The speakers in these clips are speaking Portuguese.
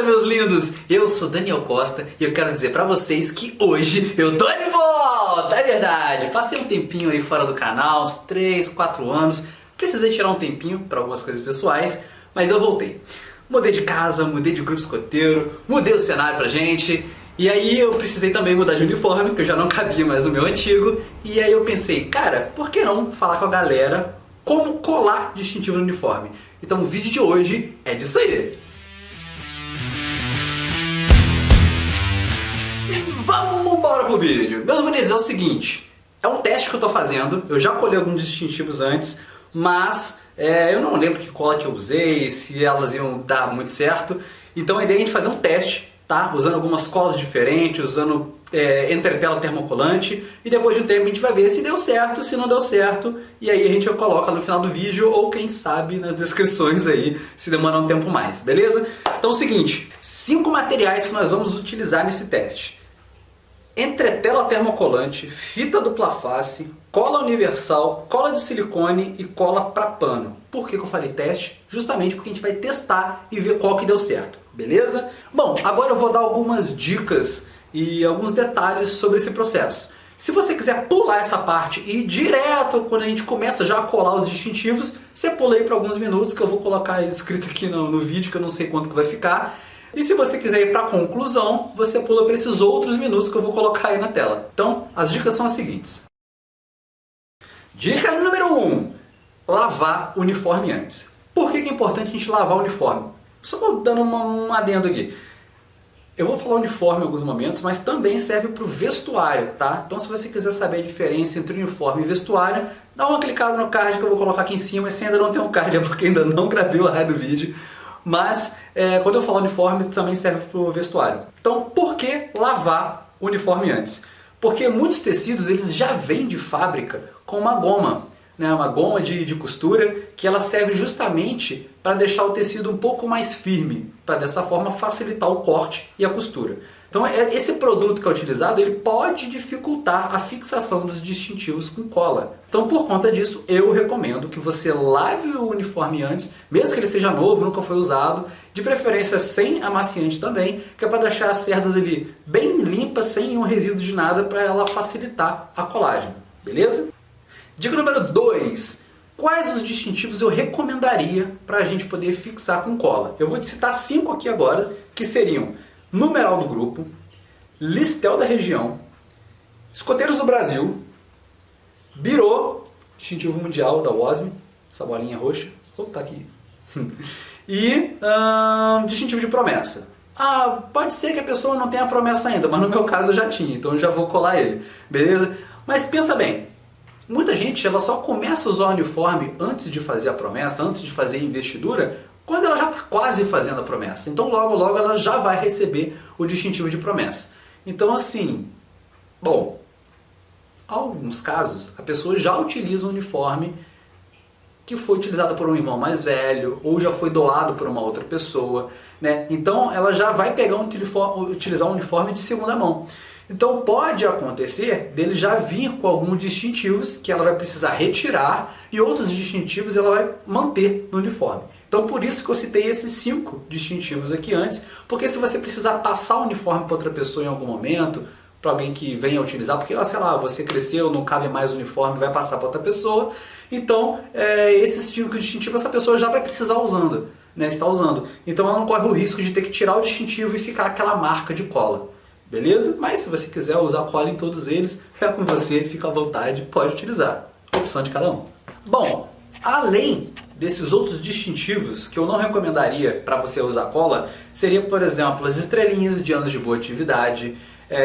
Beleza, meus lindos? Eu sou Daniel Costa e eu quero dizer pra vocês que hoje eu tô de volta! É verdade, passei um tempinho aí fora do canal, uns 3, 4 anos. Precisei tirar um tempinho pra algumas coisas pessoais, mas eu voltei. Mudei de casa, mudei de grupo escoteiro, mudei o cenário pra gente. E aí eu precisei também mudar de uniforme, que eu já não cabia mais no meu antigo. E aí eu pensei, cara, por que não falar com a galera como colar distintivo no uniforme? Então o vídeo de hoje é disso aí. Vamos embora pro vídeo. Meus bonitos, é o seguinte, é um teste que eu tô fazendo. Eu já colei alguns distintivos antes, mas eu não lembro que cola que eu usei, se elas iam dar muito certo. Então a ideia é a gente fazer um teste, tá? Usando algumas colas diferentes, usando entretela termocolante, e depois de um tempo a gente vai ver se deu certo, se não deu certo, e aí a gente coloca no final do vídeo, ou quem sabe nas descrições aí, se demorar um tempo mais, beleza? Então é o seguinte, 5 materiais que nós vamos utilizar nesse teste. Entretela termocolante, fita dupla face, cola universal, cola de silicone e cola para pano. Por que eu falei teste? Justamente porque a gente vai testar e ver qual que deu certo, beleza? Bom, agora eu vou dar algumas dicas e alguns detalhes sobre esse processo. Se você quiser pular essa parte e ir direto quando a gente começa já a colar os distintivos, você pula aí para alguns minutos que eu vou colocar escrito aqui no vídeo, que eu não sei quanto que vai ficar. E se você quiser ir para a conclusão, você pula para esses outros minutos que eu vou colocar aí na tela. Então, as dicas são as seguintes. Dica número 1. Lavar o uniforme antes. Por que é importante a gente lavar o uniforme? Só dando um adendo aqui. Eu vou falar uniforme em alguns momentos, mas também serve para o vestuário, tá? Então se você quiser saber a diferença entre uniforme e vestuário, dá uma clicada no card que eu vou colocar aqui em cima. Se ainda não tem um card é porque ainda não gravei o raio do vídeo. Mas quando eu falar uniforme também serve para o vestuário. Então por que lavar o uniforme antes? Porque muitos tecidos eles já vêm de fábrica com uma goma, né? Uma goma de costura que ela serve justamente para deixar o tecido um pouco mais firme, para dessa forma facilitar o corte e a costura. Então esse produto que é utilizado ele pode dificultar a fixação dos distintivos com cola. Então por conta disso eu recomendo que você lave o uniforme antes, mesmo que ele seja novo, nunca foi usado, de preferência sem amaciante também, que é para deixar as cerdas ali bem limpas, sem nenhum resíduo de nada, para ela facilitar a colagem, beleza? Dica número 2. Quais os distintivos eu recomendaria para a gente poder fixar com cola? Eu vou te citar 5 aqui agora, que seriam numeral do grupo, listel da região, escoteiros do Brasil, birô, distintivo mundial da WOSM, essa bolinha roxa, tá aqui, e distintivo de promessa. Pode ser que a pessoa não tenha promessa ainda, mas no meu caso eu já tinha, então eu já vou colar ele, beleza? Mas pensa bem, muita gente ela só começa a usar o uniforme antes de fazer a promessa, antes de fazer a investidura, quando ela já está quase fazendo a promessa. Então logo logo ela já vai receber o distintivo de promessa. Então assim, bom, em alguns casos a pessoa já utiliza um uniforme que foi utilizado por um irmão mais velho ou já foi doado por uma outra pessoa, né? Então ela já vai utilizar um uniforme de segunda mão. Então pode acontecer dele já vir com alguns distintivos que ela vai precisar retirar e outros distintivos ela vai manter no uniforme. Então por isso que eu citei esses 5 distintivos aqui antes, porque se você precisar passar o uniforme para outra pessoa em algum momento, para alguém que venha utilizar, porque sei lá, você cresceu, não cabe mais o uniforme, vai passar para outra pessoa, então esses 5 distintivos essa pessoa já vai precisar usando, né, está usando. Então ela não corre o risco de ter que tirar o distintivo e ficar aquela marca de cola. Beleza? Mas se você quiser usar cola em todos eles, é com você, fica à vontade, pode utilizar. Opção de cada um. Bom, além desses outros distintivos que eu não recomendaria para você usar cola, seria, por exemplo, as estrelinhas de anos de boa atividade,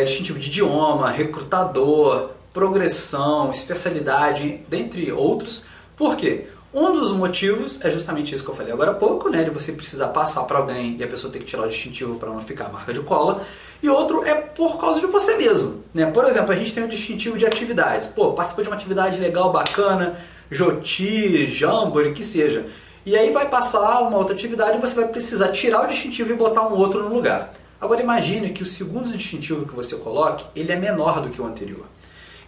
distintivo de idioma, recrutador, progressão, especialidade, dentre outros. Por quê? Um dos motivos é justamente isso que eu falei agora há pouco, né, de você precisar passar para alguém e a pessoa ter que tirar o distintivo para não ficar a marca de cola. E outro é por causa de você mesmo, né? Por exemplo, a gente tem um distintivo de atividades. Pô, participou de uma atividade legal, bacana, Joti, Jamboree, que seja. E aí vai passar uma outra atividade e você vai precisar tirar o distintivo e botar um outro no lugar. Agora imagine que o segundo distintivo que você coloque, ele é menor do que o anterior.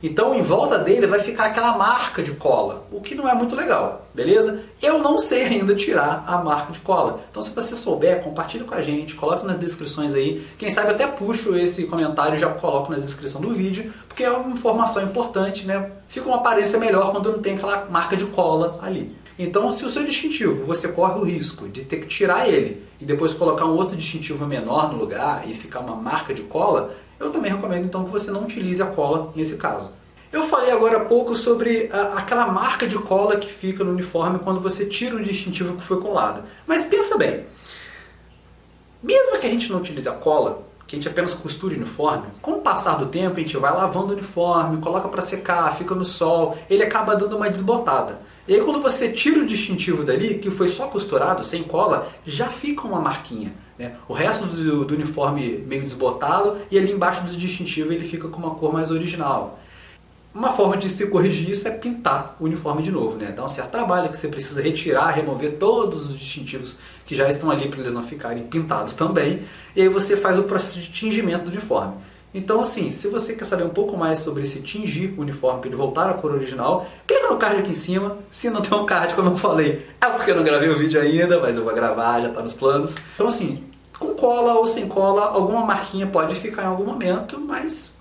Então em volta dele vai ficar aquela marca de cola, o que não é muito legal, beleza? Eu não sei ainda tirar a marca de cola. Então se você souber, compartilha com a gente, coloca nas descrições aí. Quem sabe até puxo esse comentário e já coloco na descrição do vídeo, porque é uma informação importante, né? Fica uma aparência melhor quando não tem aquela marca de cola ali. Então, se o seu distintivo, você corre o risco de ter que tirar ele e depois colocar um outro distintivo menor no lugar e ficar uma marca de cola, eu também recomendo então que você não utilize a cola nesse caso. Eu falei agora há pouco sobre aquela marca de cola que fica no uniforme quando você tira o distintivo que foi colado. Mas pensa bem, mesmo que a gente não utilize a cola, que a gente apenas costure o uniforme, com o passar do tempo a gente vai lavando o uniforme, coloca para secar, fica no sol, ele acaba dando uma desbotada. E aí quando você tira o distintivo dali, que foi só costurado, sem cola, já fica uma marquinha, né? O resto do uniforme meio desbotado e ali embaixo do distintivo ele fica com uma cor mais original. Uma forma de se corrigir isso é pintar o uniforme de novo, né? Dá um certo trabalho que você precisa retirar, remover todos os distintivos que já estão ali para eles não ficarem pintados também. E aí você faz o processo de tingimento do uniforme. Então assim, se você quer saber um pouco mais sobre esse tingir o uniforme para ele voltar à cor original, clica no card aqui em cima. Se não tem um card, como eu falei, é porque eu não gravei o vídeo ainda, mas eu vou gravar, já está nos planos. Então assim, com cola ou sem cola, alguma marquinha pode ficar em algum momento, mas,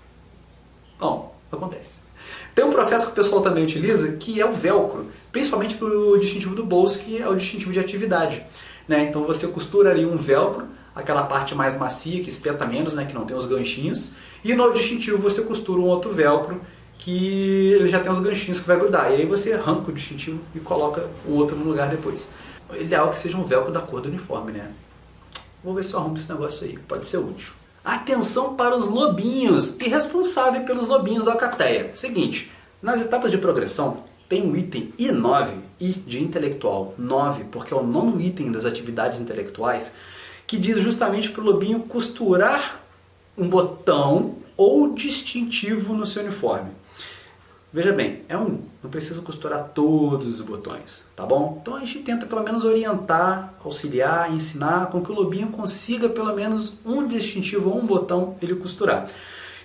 bom, acontece. Tem um processo que o pessoal também utiliza, que é o velcro, principalmente para o distintivo do bolso, que é o distintivo de atividade, né? Então você costura ali um velcro, aquela parte mais macia, que espeta menos, né? Que não tem os ganchinhos, e no distintivo você costura um outro velcro, que ele já tem os ganchinhos que vai grudar, e aí você arranca o distintivo e coloca o outro no lugar depois. O ideal é que seja um velcro da cor do uniforme, né? Vou ver se eu arrumo esse negócio aí, pode ser útil. Atenção para os lobinhos e responsável pelos lobinhos da Alcateia. Seguinte, nas etapas de progressão tem um item I9, I de intelectual 9, porque é o nono item das atividades intelectuais, que diz justamente para o lobinho costurar um botão ou distintivo no seu uniforme. Veja bem, não precisa costurar todos os botões, tá bom? Então a gente tenta pelo menos orientar, auxiliar, ensinar com que o lobinho consiga pelo menos um distintivo ou um botão ele costurar.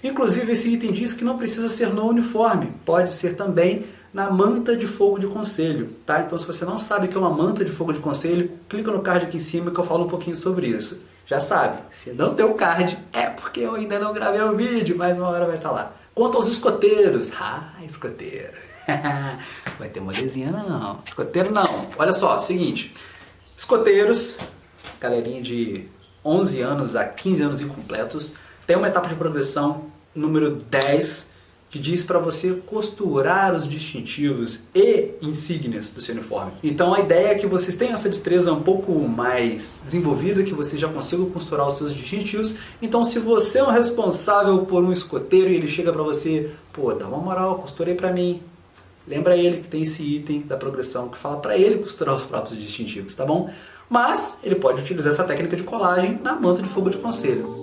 Inclusive esse item diz que não precisa ser no uniforme, pode ser também na manta de fogo de conselho, tá? Então se você não sabe o que é uma manta de fogo de conselho, clica no card aqui em cima que eu falo um pouquinho sobre isso. Já sabe, se não tem o card é porque eu ainda não gravei o vídeo, mas uma hora vai estar lá. Quanto aos escoteiros, escoteiro, vai ter molezinha não, escoteiro não. Olha só, seguinte, escoteiros, galerinha de 11 anos a 15 anos incompletos, tem uma etapa de progressão número 10, que diz para você costurar os distintivos e insígnias do seu uniforme. Então a ideia é que vocês tenham essa destreza um pouco mais desenvolvida, que vocês já consigam costurar os seus distintivos. Então se você é um responsável por um escoteiro e ele chega para você, pô, dá uma moral, costurei para mim. Lembra ele que tem esse item da progressão que fala para ele costurar os próprios distintivos, tá bom? Mas ele pode utilizar essa técnica de colagem na manta de fogo de conselho.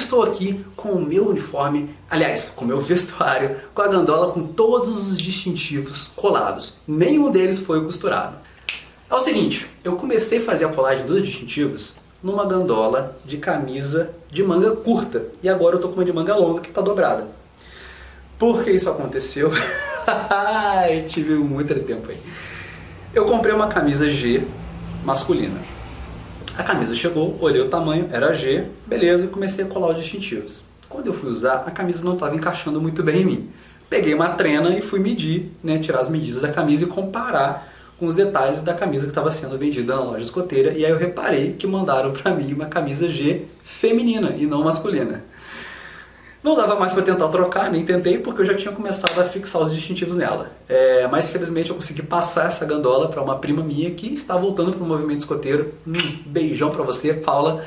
estou aqui com o meu uniforme, aliás, com o meu vestuário, com a gandola com todos os distintivos colados. Nenhum deles foi costurado. É o seguinte, eu comecei a fazer a colagem dos distintivos numa gandola de camisa de manga curta. E agora eu tô com uma de manga longa que tá dobrada. Por que isso aconteceu? Eu tive muito tempo aí. Eu comprei uma camisa G masculina. A camisa chegou, olhei o tamanho, era G, beleza, e comecei a colar os distintivos. Quando eu fui usar, a camisa não estava encaixando muito bem em mim. Peguei uma trena e fui medir, né, tirar as medidas da camisa e comparar com os detalhes da camisa que estava sendo vendida na loja escoteira. E aí eu reparei que mandaram para mim uma camisa G feminina e não masculina. Não dava mais para tentar trocar, nem tentei, porque eu já tinha começado a fixar os distintivos nela. Mas felizmente eu consegui passar essa gandola para uma prima minha que está voltando para o movimento escoteiro. Beijão para você, Paula.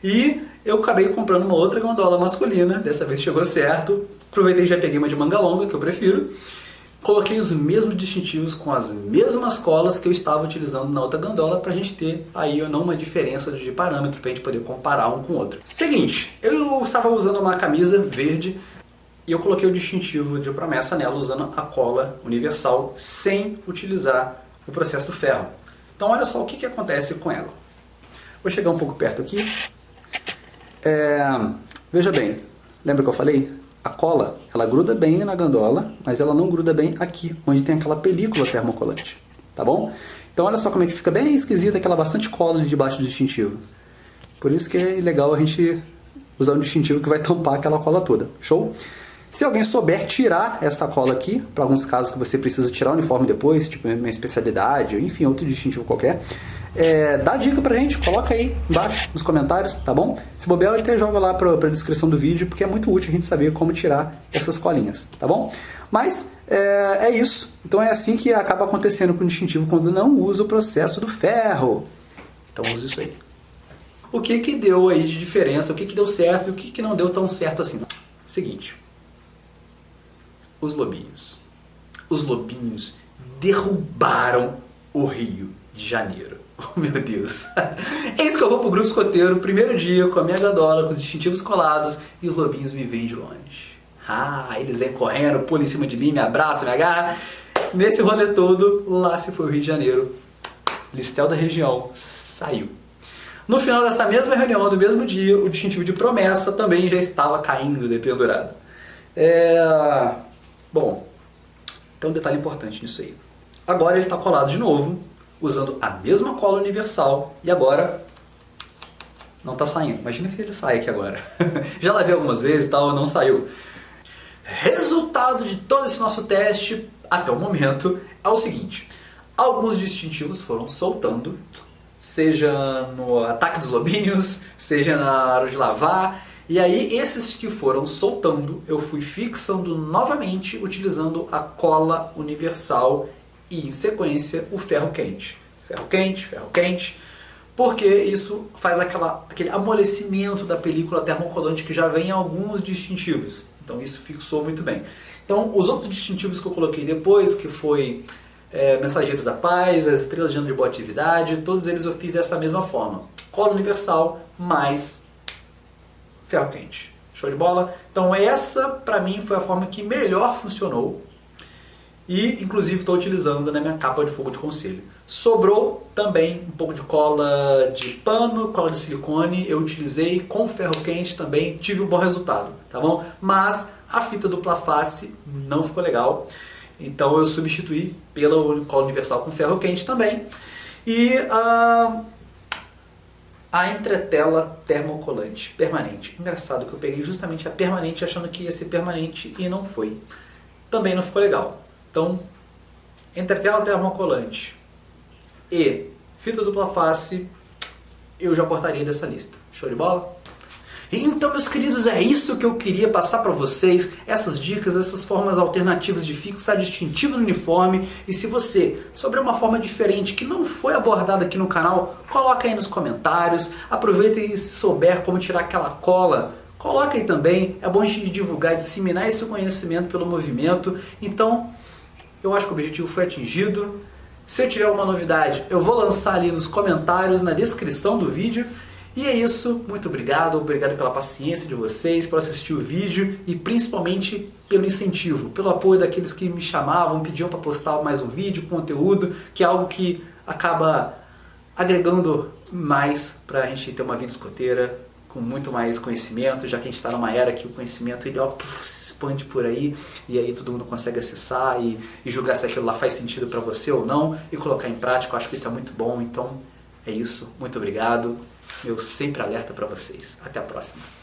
E eu acabei comprando uma outra gandola masculina, dessa vez chegou certo. Aproveitei e já peguei uma de manga longa, que eu prefiro. Coloquei os mesmos distintivos com as mesmas colas que eu estava utilizando na outra gandola para a gente ter aí não uma diferença de parâmetro para a gente poder comparar um com o outro. Seguinte, eu estava usando uma camisa verde e eu coloquei o distintivo de promessa nela usando a cola universal sem utilizar o processo do ferro. Então olha só o que acontece com ela. Vou chegar um pouco perto aqui. Veja bem, lembra que eu falei? A cola, ela gruda bem na gandola, mas ela não gruda bem aqui, onde tem aquela película termocolante, tá bom? Então olha só como é que fica bem esquisita aquela bastante cola ali debaixo do distintivo. Por isso que é legal a gente usar um distintivo que vai tampar aquela cola toda, show? Se alguém souber tirar essa cola aqui, para alguns casos que você precisa tirar o uniforme depois, tipo uma especialidade, enfim, outro distintivo qualquer, dá dica pra gente, coloca aí embaixo nos comentários, tá bom? Se bobear, eu até jogo lá pra descrição do vídeo, porque é muito útil a gente saber como tirar essas colinhas, tá bom? Mas é isso. Então é assim que acaba acontecendo com o distintivo quando não usa o processo do ferro. Então use isso aí. O que deu aí de diferença, o que deu certo e o que não deu tão certo assim? Seguinte. Os lobinhos. Os lobinhos derrubaram o Rio de Janeiro. Oh, meu Deus. É isso que eu vou pro grupo escoteiro, primeiro dia, com a minha gandola, com os distintivos colados, e os lobinhos me veem de longe. Eles vêm correndo, pulam em cima de mim, me abraçam, me agarram. Nesse rolê todo, lá se foi o Rio de Janeiro. Listel da região saiu. No final dessa mesma reunião, do mesmo dia, o distintivo de promessa também já estava caindo, dependurado. Bom, tem um detalhe importante nisso aí. Agora ele está colado de novo, usando a mesma cola universal, e agora não está saindo. Imagina que ele sai aqui agora. Já lavei algumas vezes e tal, não saiu. Resultado de todo esse nosso teste, até o momento, é o seguinte. Alguns distintivos foram soltando, seja no ataque dos lobinhos, seja na hora de lavar. E aí, esses que foram soltando, eu fui fixando novamente, utilizando a cola universal e, em sequência, o ferro quente. Ferro quente, ferro quente, porque isso faz aquele amolecimento da película termocolante que já vem em alguns distintivos. Então, isso fixou muito bem. Então, os outros distintivos que eu coloquei depois, que foi Mensageiros da Paz, as Estrelas de Ano de Boa Atividade, todos eles eu fiz dessa mesma forma. Cola universal mais ferro quente. Show de bola? Então essa, pra mim, foi a forma que melhor funcionou e, inclusive, estou utilizando na minha capa de fogo de conselho. Sobrou também um pouco de cola de pano, cola de silicone, eu utilizei com ferro quente também, tive um bom resultado, tá bom? Mas a fita dupla face não ficou legal, então eu substituí pela cola universal com ferro quente também. E a entretela termocolante permanente. Engraçado que eu peguei justamente a permanente achando que ia ser permanente e não foi. Também não ficou legal. Então, entretela termocolante e fita dupla face, eu já cortaria dessa lista. Show de bola? Então, meus queridos, é isso que eu queria passar para vocês, essas dicas, essas formas alternativas de fixar distintivo no uniforme. E se você souber uma forma diferente que não foi abordada aqui no canal, coloca aí nos comentários. Aproveita e se souber como tirar aquela cola, coloca aí também. É bom a gente divulgar, disseminar esse conhecimento pelo movimento. Então, eu acho que o objetivo foi atingido. Se eu tiver uma novidade, eu vou lançar ali nos comentários, na descrição do vídeo. E é isso, muito obrigado pela paciência de vocês, por assistir o vídeo e principalmente pelo incentivo, pelo apoio daqueles que me chamavam, pediam para postar mais um vídeo, conteúdo, que é algo que acaba agregando mais para a gente ter uma vida escoteira com muito mais conhecimento, já que a gente está numa era que o conhecimento ele, se expande por aí e aí todo mundo consegue acessar e julgar se aquilo lá faz sentido para você ou não e colocar em prática. Eu acho que isso é muito bom, então é isso, muito obrigado. Meu sempre alerta para vocês. Até a próxima.